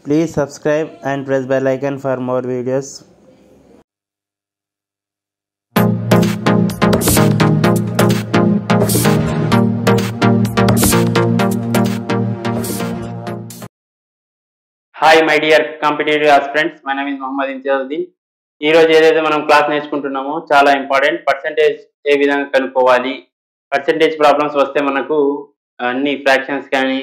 Please subscribe and press bell icon for more videos. Hi my dear competitive aspirants, my name is Mohammed Imtiazuddin. ఈ రోజు ఏదైతే మనం class నేర్చుకుంటున్నామో చాలా important. Percentage ఏ విధంగా కనుక్కోవాలి, పర్సంటేజ్ ప్రాబ్లమ్స్ వస్తే మనకు అన్ని ఫ్రాక్షన్స్ కానీ,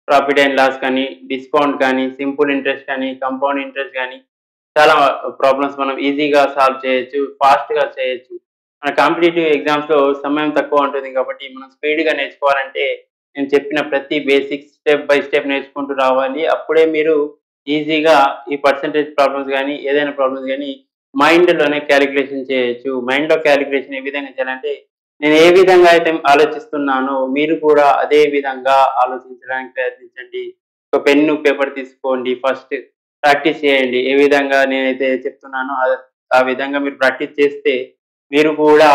ప్రాఫిట్ అండ్ లాస్ కానీ, డిస్కౌంట్ కానీ, సింపుల్ ఇంట్రెస్ట్ కానీ, కంపౌండ్ ఇంట్రెస్ట్ కానీ చాలా ప్రాబ్లమ్స్ మనం ఈజీగా సాల్వ్ చేయొచ్చు, ఫాస్ట్గా చేయొచ్చు. మన కాంపిటేటివ్ ఎగ్జామ్స్లో సమయం తక్కువ ఉంటుంది కాబట్టి మనం స్పీడ్గా నేర్చుకోవాలంటే నేను చెప్పిన ప్రతి బేసిక్స్ స్టెప్ బై స్టెప్ నేర్చుకుంటూ రావాలి. అప్పుడే మీరు ఈజీగా ఈ పర్సంటేజ్ ప్రాబ్లమ్స్ కానీ ఏదైనా ప్రాబ్లమ్స్ కానీ మైండ్లోనే క్యాలిక్యులేషన్ చేయొచ్చు. మైండ్లో క్యాలిక్యులేషన్ ఏ విధంగా చేయాలంటే, నేను ఏ విధంగా అయితే ఆలోచిస్తున్నానో మీరు కూడా అదే విధంగా ఆలోచించడానికి ప్రయత్నించండి. ఒక పెన్ను పేపర్ తీసుకోండి, ఫస్ట్ ప్రాక్టీస్ చేయండి. ఏ విధంగా నేనైతే చెప్తున్నానో ఆ విధంగా మీరు ప్రాక్టీస్ చేస్తే మీరు కూడా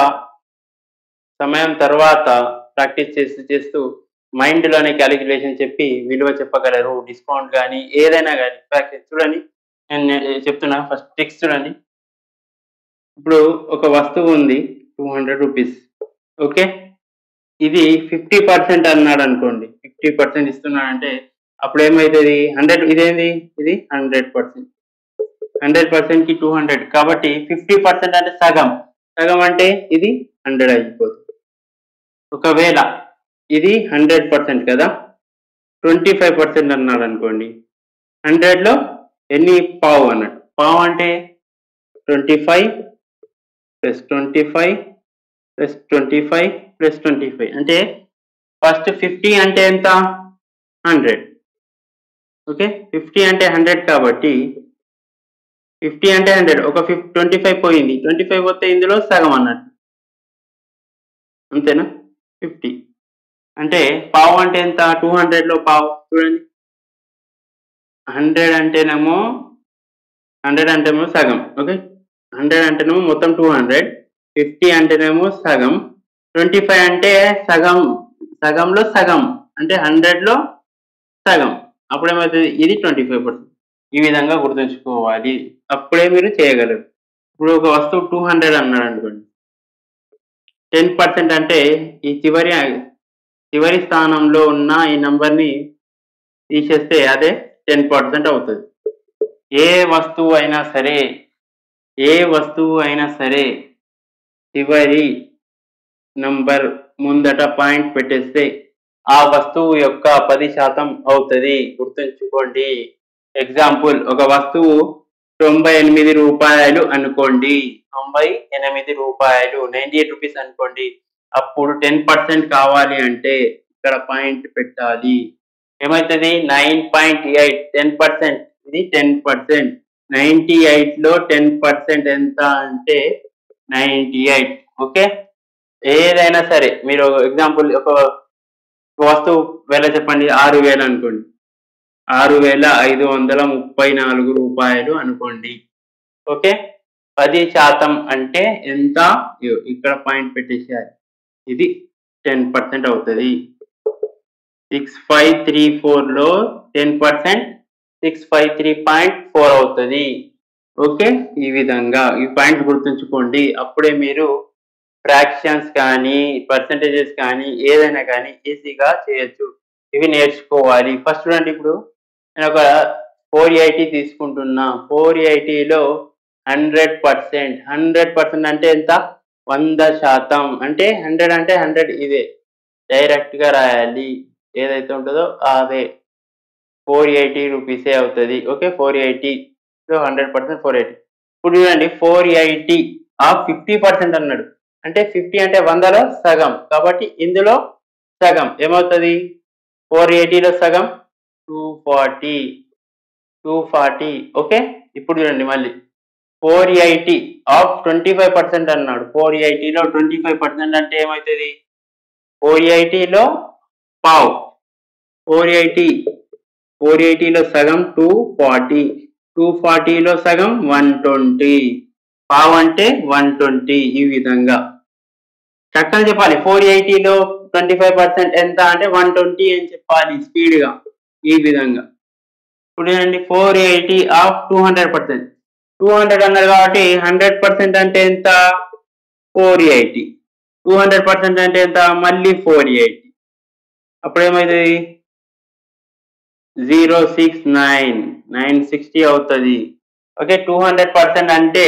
సమయం తర్వాత ప్రాక్టీస్ చేస్తూ మైండ్లోనే క్యాలిక్యులేషన్ చెప్పి విలువ చెప్పగలరు. డిస్కౌంట్ కానీ ఏదైనా కానీ చూడండి, నేను చెప్తున్నా. ఫస్ట్ ట్రిక్స్ చూడండి. ఇప్పుడు ఒక వస్తువు ఉంది 200 రూపీస్, ఓకే. ఇది 50% అన్నాడు అనుకోండి, 50% ఇస్తున్నాడంటే అప్పుడు ఏమవుతుంది? 100. ఇదేంది? ఇది 100%. 100%కి 200 కాబట్టి 50% అంటే సగం. సగం అంటే ఇది 100 అయిపోతుంది. ఒకవేళ ఇది 100% కదా, 25% అన్నాడు అనుకోండి, 100లో ఎన్ని? పావు అన్నట్టు. పావు అంటే 25 + 25 + 25 + 25 అంటే ఫస్ట్ 50 అంటే ఎంత? 100. ఓకే, 50 అంటే 100 కాబట్టి 50 అంటే 100. ఒక 25 పోయింది, 25 పోతే ఇందులో సగం అన్నట్టు, అంతేనా? 50 అంటే పావు అంటే ఎంత? 200లో పావు చూడండి. 100 అంటేనేమో సగం, ఓకే. 100 అంటేనేమో మొత్తం 200, 50 అంటేనేమో సగం, 25 అంటే సగం, సగంలో సగం అంటే 100లో సగం. అప్పుడేమవుతుంది? ఇది 25%. ఈ విధంగా గుర్తుంచుకోవాలి, అప్పుడే మీరు చేయగలరు. ఇప్పుడు ఒక వస్తువు 200 అన్నాడు అనుకోండి, 10% అంటే ఈ చివరి స్థానంలో ఉన్న ఈ నంబర్ని తీసేస్తే అదే 10% అవుతుంది. ఏ వస్తువు అయినా సరే చివరి నంబర్ ముందట పాయింట్ పెట్టేస్తే ఆ వస్తువు యొక్క 10% అవుతుంది. గుర్తుంచుకోండి. ఎగ్జాంపుల్, ఒక వస్తువు 98 రూపాయలు అనుకోండి, 98 రూపాయలు, 98 రూపీస్ అనుకోండి. అప్పుడు 10% కావాలి అంటే ఇక్కడ పాయింట్ పెట్టాలి. ఏమవుతుంది? 9.8. 10%, ఇది 10%. 98లో 10% ఎంత అంటే 98. ఓకే. ఏదైనా సరే మీరు ఎగ్జాంపుల్ ఒక వస్తువు వేల చెప్పండి, 6000 అనుకోండి, 6534 రూపాయలు అనుకోండి, ఓకే. 10% అంటే ఎంత? ఇక్కడ పాయింట్ పెట్టేసేయాలి, ఇది 10% అవుతుంది. 6534లో 10% 653.4 అవుతుంది. ఓకే, ఈ విధంగా ఈ పాయింట్ గుర్తుంచుకోండి. అప్పుడే మీరు ఫ్రాక్షన్స్ కానీ పర్సంటేజెస్ కానీ ఏదైనా కానీ ఈజీగా చేయొచ్చు. ఇవి నేర్చుకోవాలి. ఫస్ట్ చూడండి, ఇప్పుడు నేను ఒక 480 తీసుకుంటున్నా. 480లో 100% అంటే ఎంత? 100%. అంటే 100 అంటే 100 ఇదే డైరెక్ట్ గా రాయాలి. ఏదైతే ఉంటుందో అదే 480 రూపీసే అవుతుంది. ఓకే, 480లో 100% 480. ఇప్పుడు చూడండి, 480 ఆఫ్ 50% అన్నాడు అంటే 50 అంటే 100లో సగం కాబట్టి ఇందులో సగం ఏమవుతుంది? 480లో సగం 240. ఓకే. ఇప్పుడు చూడండి మళ్ళీ 480 ఆఫ్ 25% అన్నాడు. 480లో 25% అంటే ఏమవుతుంది? 480లో పావు. 480లో సగం 240, 240లో సగం 120, పావు అంటే 120. ఈ విధంగా చక్కగా చెప్పాలి. 480లో 25% ఎంత అంటే 120 అని చెప్పాలి స్పీడ్గా. ఈ విధంగా ఇప్పుడు చూడండి 480 ఆఫ్ 200%. 200 అన్నారు కాబట్టి 100% అంటే ఎంత? 480. 200% అంటే ఎంత? మళ్ళీ 480. అప్పుడు ఏమైతుంది? 069 అవుతుంది. ఓకే, 200% అంటే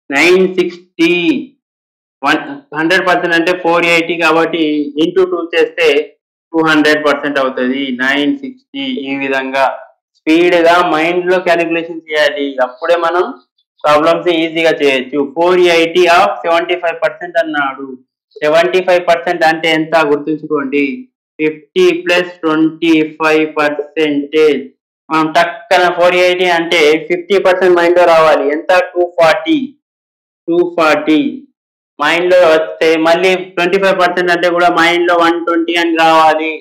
960. 100% అంటే 480 కాబట్టి ఇంటూ 2 చేస్తే 200% అవుతుంది. 960. ఈ విధంగా స్పీడ్ గా మైండ్ లో క్యాలిక్యులేషన్ చేయాలి, అప్పుడే మనం ప్రాబ్లమ్స్ ఈజీగా చేయొచ్చు. 480 ఆఫ్ 75% అన్నాడు. 75% అంటే ఎంత గుర్తుంచుకోండి, 50 ప్లస్ 25%. మనం టక్కన 480 అంటే 50% మైండ్ లో రావాలి. ఎంత? 240. మైండ్ లో వస్తే మళ్ళీ 25% అంటే కూడా మైండ్ లో 120 అని రావాలి.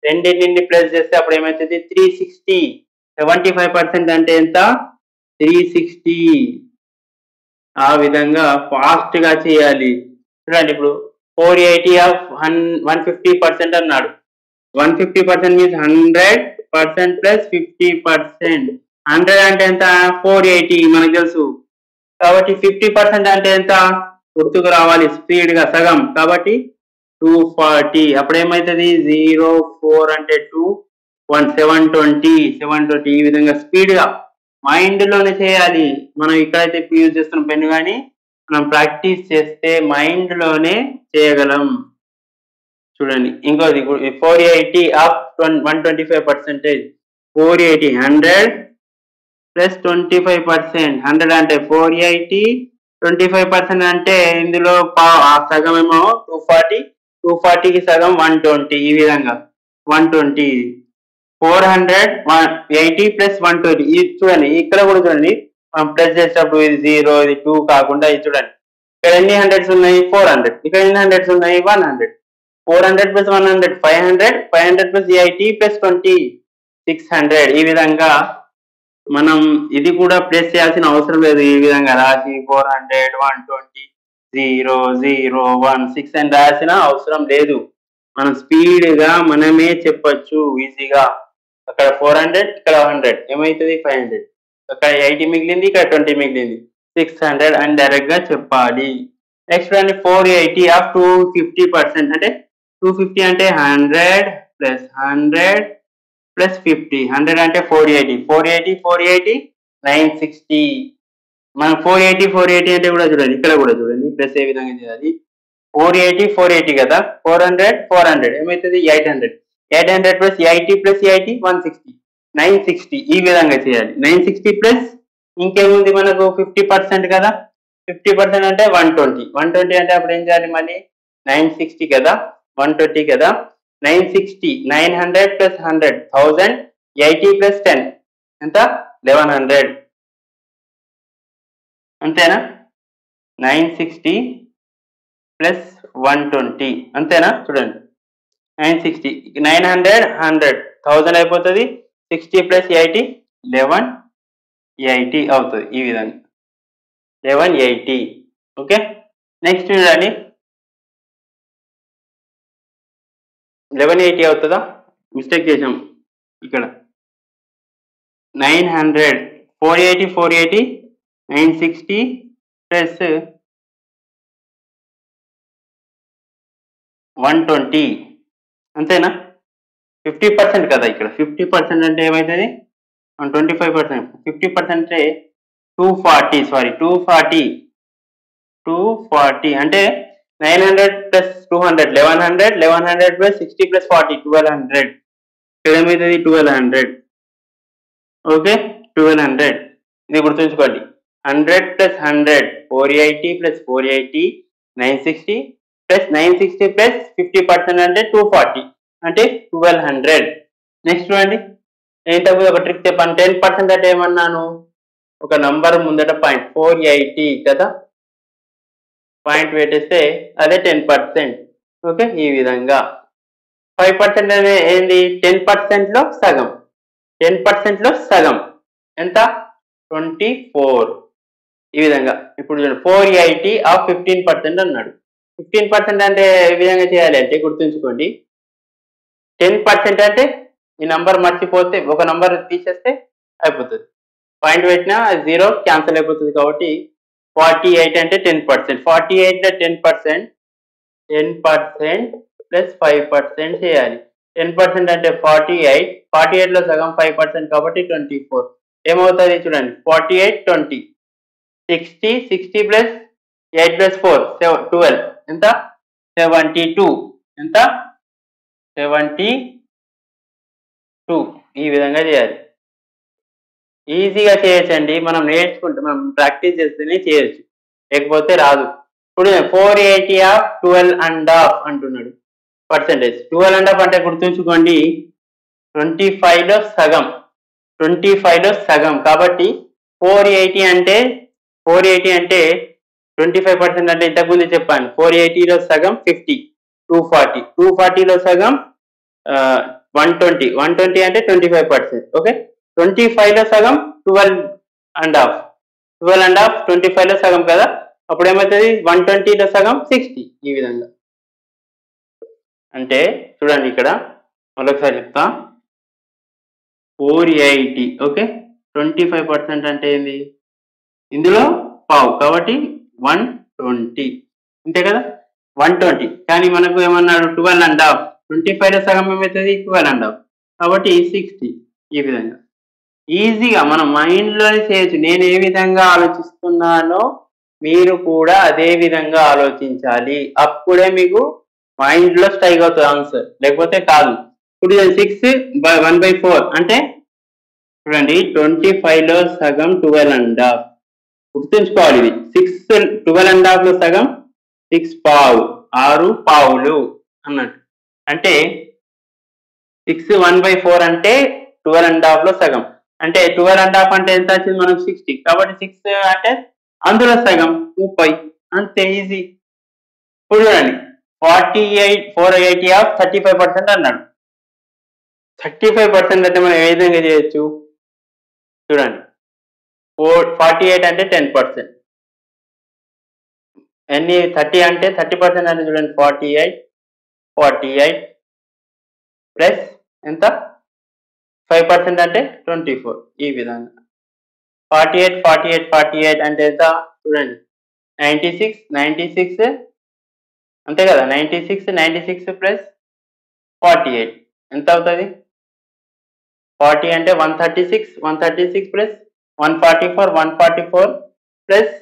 రెండింటిని ప్లస్ చేస్తే అప్పుడు ఏమవుతుంది? 360. 75% అంటే ఎంత? 360. ఆ విధంగా ఫాస్ట్ గా చేయాలి. చూడండి, ఇప్పుడు 480 ఆఫ్ 150% అన్నాడు. 150% మీన్స్ 100% ప్లస్ 50%. 100 అంటే ఎంత? 480 మనకు తెలుసు. కాబట్టి 50% అంటే ఎంత? గుర్తుకు రావాలి స్పీడ్ గా, సగం. కాబట్టి 240. అప్పుడు ఏమైతుంది? 04 అంటే 2 1 720. ఈ విధంగా స్పీడ్ గా మైండ్ లోనే చేయాలి. మనం ఇక్కడైతే యూజ్ చేస్తున్న పెన్ను కానీ మనం ప్రాక్టీస్ చేస్తే మైండ్ లోనే చేయగలం. చూడండి ఇంకోది 480 ఆఫ్ 125%. 480 100 ప్లస్ 25%. 100 అంటే 480, 25% అంటే ఇందులో సగం ఏమో 240. 240కి సగం 120. ఈ విధంగా 120. 480 ప్లస్ 120. ఇది చూడండి, ఇక్కడ కూడా చూడండి, మనం ప్లస్ చేసేటప్పుడు ఇది 0 ఇది 2 కాకుండా ఇది చూడండి, ఇక్కడ ఎన్ని హండ్రెడ్స్ ఉన్నాయి? 400. ఇక్కడ ఎన్ని హండ్రెడ్స్ ఉన్నాయి? 100. 400 ప్లస్ 100 500. 500 plus 80 plus 20 600. ఈ విధంగా మనం ఇది కూడా ప్లస్ చేయాల్సిన అవసరం లేదు. ఈ విధంగా రాసి 400 120 0 0 1 6 అని రాసిన అవసరం లేదు. మనం స్పీడ్ గా మనమే చెప్పొచ్చు ఈజీగా. అక్కడ 400, ఇక్కడ 100 ఏమైతుంది? 500. అక్కడ 80 మిగిలింది, ఇక్కడ 20 మిగిలింది, 600 అని డైరెక్ట్ గా చెప్పాలి. నెక్స్ట్ అండి 480 ఆఫ్ 250%. అంటే 250 అంటే 100 ప్లస్ 100 ప్లస్ 50. 100 అంటే 480. 480 960. మనం 480 అంటే కూడా చూడండి, ఇక్కడ కూడా చూడండి ప్లస్ ఏ విధంగా చేయాలి. 480 కదా, 400 ఏమవుతుంది? 800. 800 ప్లస్ 80 ప్లస్ 80 160. 960. ఈ విధంగా చేయాలి. 960 ప్లస్ ఇంకేముంది మనకు 50% కదా, 50% అంటే 120. 120 అంటే అప్పుడు ఏం చేయాలి? మళ్ళీ 960 కదా, 120 కదా, 960. 900 ప్లస్ 100 1000. 80 ప్లస్ 10 ఎంత? 1100. అంతేనా? 960 ప్లస్ 120 అంతేనా? చూడండి 960 900 100 1000 అయిపోతుంది. 60 ప్లస్ 80 1180 అవుతుంది. ఈ విధంగా 1180. ఓకే, నెక్స్ట్ చూడండి 1180 అవుతుందా? మిస్టేక్ చేసాం ఇక్కడ. 900 480 960 ప్లస్ 120 అంతేనా? 50% కదా ఇక్కడ. 50% అంటే ఏమవుతుంది? 25%. 50% అంటే 240 అంటే 900 ప్లస్ 200 1100. 1100 plus 60 plus 40 1200. ఇక్కడ ఏమవుతుంది? 1200. ఓకే, 1200. ఇది గుర్తుంచుకోండి. 100 ప్లస్ 100 480 ప్లస్ 480 960 ప్లస్ 960 ప్లస్ 50% అంటే 240 అంటే 1200. నెక్స్ట్ చూడండి, ఏంటప్పుడు ఒక ట్రిక్ చెప్పాను. 10% అంటే ఏమన్నాను? ఒక నంబర్ ముందట పాయింట్ 480 కదా, పాయింట్ పెట్టేస్తే అదే 10%. ఓకే, ఈ విధంగా 5% అనే ఏంది? 10% లో సగం. 10% లో సగం ఎంత? 24. ఈ విధంగా ఇప్పుడు 480 ఆఫ్ 15% అన్నాడు. 15% అంటే ఏ విధంగా చేయాలి అంటే గుర్తుంచుకోండి. 10% అంటే ఈ నంబర్ మర్చిపోతే ఒక నంబర్ తీసేస్తే అయిపోతుంది. పాయింట్ పెట్టినా అది 0 క్యాన్సిల్ అయిపోతుంది. కాబట్టి 48 అంటే 10%. 48 లో 10% ప్లస్ 5% చేయాలి. 10% అంటే 48. 48 లో సగం 5% కాబట్టి 24. ఏమవుతుంది చూడండి, 48 20 60 ప్లస్ 8 ప్లస్ 4 12 ఎంత 72. ఎంత 72. ఈ విధంగా చేయాలి. ఈజీగా చేయొచ్చండి. మనం నేర్చుకుంటే, మనం ప్రాక్టీస్ చేస్తేనే చేయొచ్చు, లేకపోతే రాదు. ఇప్పుడు 480 ఆఫ్ 12.5 అంటున్నాడు పర్సెంటేజ్. 12.5 అంటే గుర్తుంచుకోండి 25 లో సగం. 25 లో సగం కాబట్టి 480 అంటే 25% అంటే ఇంతకుముందు చెప్పాను. 480 లో సగం 50, 240. 240 లో సగం 120. 120 అంటే 25%. ఓకే, 25 లో సగం 12.5. 12.5 25 లో సగం కదా, అప్పుడు ఏమవుతుంది 120 లో సగం 60. ఈ విధంగా అంటే చూడండి, ఇక్కడ మరొకసారి చెప్తా. 480 ఓకే, 25% అంటే ఏంది, ఇందులో పావు కాబట్టి 120 అంతే కదా, 120. కానీ మనకు ఏమన్నాడు 12.5. 25 లో సగం ఏమవుతుంది 12.5 కాబట్టి 60. ఈ విధంగా ఈజీగా మనం మైండ్లోనే చేయొచ్చు. నేను ఏ విధంగా ఆలోచిస్తున్నానో మీరు కూడా అదే విధంగా ఆలోచించాలి. అప్పుడే మీకు మైండ్లో స్ట్రైక్ అవుతుంది ఆన్సర్, లేకపోతే కాదు. ఇప్పుడు 6/1/4 అంటే చూడండి 25 లో సగం 12.5. గుర్తుంచుకోవాలి ఇది 6 12.5 లో సగం 6 పావు, 6 పావులు అన్నట్టు. అంటే 6/1/4 అంటే 12.5 లో సగం. అంటే 12.5 అంటే ఎంత వచ్చింది మనకు 60. కాబట్టి 6 అంటే అందులో సగం 30. అంతే ఈజీ. ఇప్పుడు చూడండి 480 ఆఫ్ 35% అన్నాడు. 35% అంటే మనం ఏ విధంగా చేయొచ్చు చూడండి. 48 అంటే 10%. ఎన్ని 30 అంటే 30% అంటే చూడండి 48 ప్లస్ ఎంత 5% అంటే 24. ఈ విధంగా 48 అంటే ఎంత చూడండి 96 అంతే కదా. 96 ప్లస్ 48 ఎంత అవుతుంది 40 అంటే 136 ప్లస్ 144 ప్లస్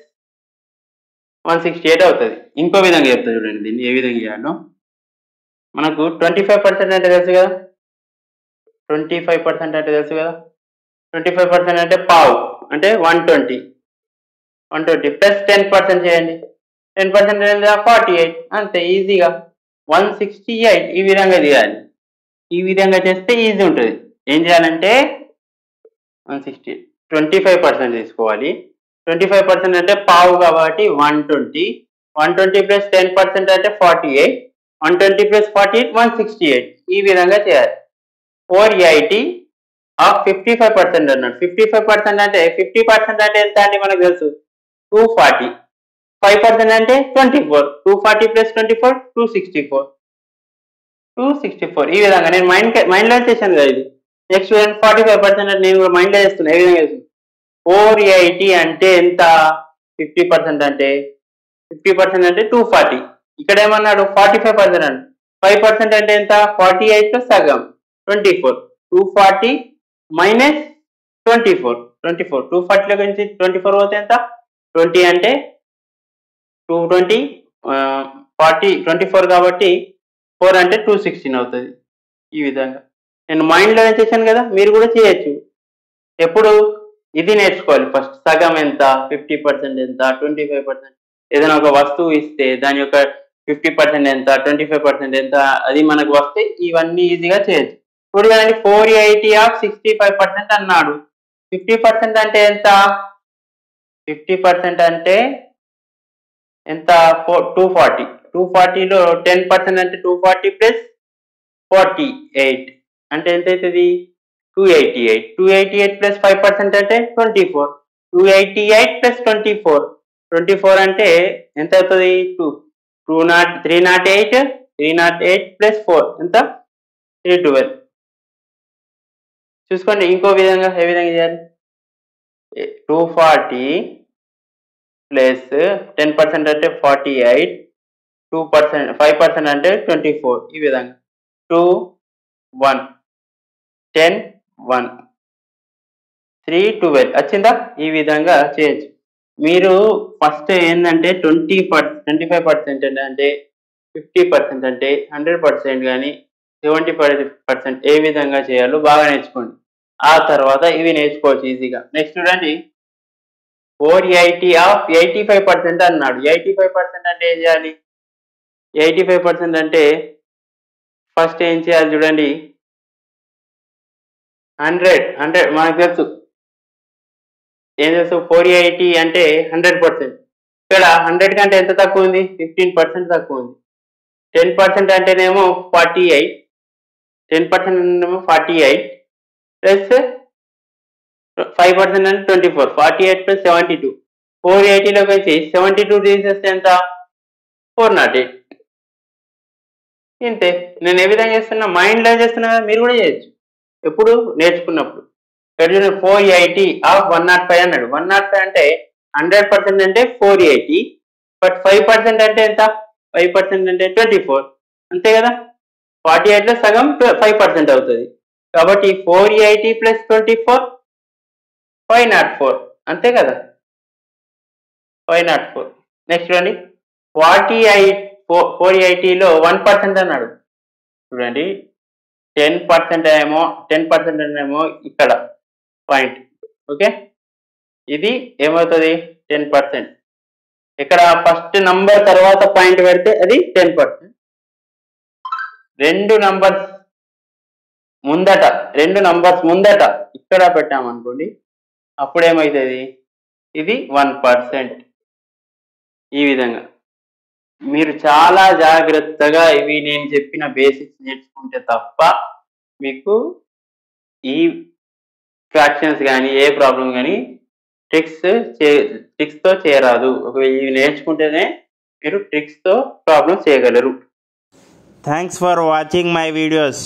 168 అవుతుంది. ఇంకో విధంగా చెప్తా చూడండి, దీన్ని ఏ విధంగా చేయాలో. మనకు 25% అంటే తెలుసు కదా, 25% అంటే తెలుసు కదా. 25% అంటే పావు అంటే 120 ప్లస్ 10% చేయండి. 10% అంటే 48. అంతే ఈజీగా 168. ఈ విధంగా చేయాలి. ఈ విధంగా చేస్తే ఈజీ ఉంటుంది. ఏం చేయాలంటే 160 25% తీసుకోవాలి. 25% అంటే పావు కాబట్టి 120 ప్లస్ 10% అంటే 48. 120 ప్లస్ 48 168. ఈ విధంగా చేయాలి. 480 ఆఫ్ 55% అన్నాడు. 55% అంటే 50% అంటే ఎంత అండి మనకు తెలుసు 240. 5% అంటే 24. 240 ప్లస్ 24 264. ఈ విధంగా నేను మైండ్లో చేశాను కదా ఇది. నెక్స్ట్ 45% అంటే నేను కూడా మైండ్లో చేస్తున్నా. ఏ విధంగా చేస్తున్నాను 480 అంటే ఎంత 50% అంటే 240. ఇక్కడ ఏమన్నాడు 45% అండి. 5% అంటే ఎంత 48 లో సగం 24. 240 మైనస్ 24. 240 లో నుంచి 24 పోతే ఎంత 20 అంటే 220 40 24 కాబట్టి 4 అంటే 216 అవుతుంది. ఈ విధంగా నేను మైండ్లో చేశాను కదా, మీరు కూడా చేయొచ్చు. ఎప్పుడు ఇది నేర్చుకోవాలి ఫస్ట్. సగం ఎంత 50% ఎంత 25%. ఏదైనా ఒక వస్తువు ఇస్తే దాని యొక్క 50% ఎంత 25% ఎంత అది మనకు వస్తే ఇవన్నీ ఈజీగా చేయొచ్చు. ఇప్పుడు కానీ 480 ఆఫ్ 65% అన్నాడు. 50% అంటే ఎంత 50% అంటే ఎంత 240. 240లో 10% అంటే 240 ప్లస్ 48 అంటే ఎంత అవుతుంది 288. 288 ప్లస్ 5% అంటే 24. 288 ప్లస్ 24 అంటే ఎంత అవుతుంది 308 ప్లస్ 4 ఎంత 312. చూసుకోండి ఇంకో విధంగా ఏ విధంగా చేయాలి. 240 ప్లస్ 10% అంటే 48, 2%, 5% అంటే 24. ఈ విధంగా 2 1 10 1 3 12 వచ్చిందా? ఈ విధంగా చేయొచ్చు. మీరు ఫస్ట్ ఏంటంటే 25% అంటే 50% అంటే 100% కానీ 70% ఏ విధంగా చేయాలో బాగా నేర్చుకోండి. ఆ తర్వాత ఇవి నేర్చుకోవచ్చు ఈజీగా. నెక్స్ట్ చూడండి, 480 ఆఫ్ 85% అన్నాడు. 85% అంటే ఏం చేయాలి? 85% అంటే ఫస్ట్ ఏం చేయాలి చూడండి, 100 మనకు తెలుసు. ఏం తెలుసు? 480 అంటే 100%. ఇక్కడ 100 కంటే ఎంత తక్కువ ఉంది? 15% తక్కువ ఉంది. 10% అంటేనేమో 48, 10% అంటేనేమో 48 ప్లస్ 5% అంటే 24, 48 ప్లస్ 72. 480లోకి వచ్చి 72 తీసేస్తే ఎంత? 408. ఇంతే. నేను ఏ విధంగా చేస్తున్నా? మైండ్లో చేస్తున్నా కదా, మీరు కూడా చేయొచ్చు ఎప్పుడు నేర్చుకున్నప్పుడు. 480 ఆఫ్ 105 అన్నాడు. 105 అంటే 100% అంటే 480, బట్ 5% అంటే ఎంత? 5% అంటే 24, అంతే కదా. 48లో సగం 5% అవుతుంది. కాబట్టి 480 ప్లస్ 24 504, అంతే కదా, 504. నెక్స్ట్ చూడండి, 480లో 1% అన్నాడు. చూడండి, 10% ఏమో ఇక్కడ పాయింట్. ఓకే, ఇది ఏమవుతుంది? 10%. ఇక్కడ ఫస్ట్ నంబర్ తర్వాత పాయింట్ పెడితే అది 10%. రెండు నంబర్స్ ముందట ఇక్కడ పెట్టామనుకోండి, అప్పుడు ఏమవుతుంది? ఇది 1%. ఈ విధంగా మీరు చాలా జాగ్రత్తగా ఇవి నేను చెప్పిన బేసిక్స్ నేర్చుకుంటే తప్ప మీకు ఈ ఫ్రాక్షన్స్ కానీ ఏ ప్రాబ్లం కానీ ట్రిక్స్తో చేయరాదు. ఇవి నేర్చుకుంటేనే మీరు ట్రిక్స్తో ప్రాబ్లం చేయగలరు. Thanks for watching my videos.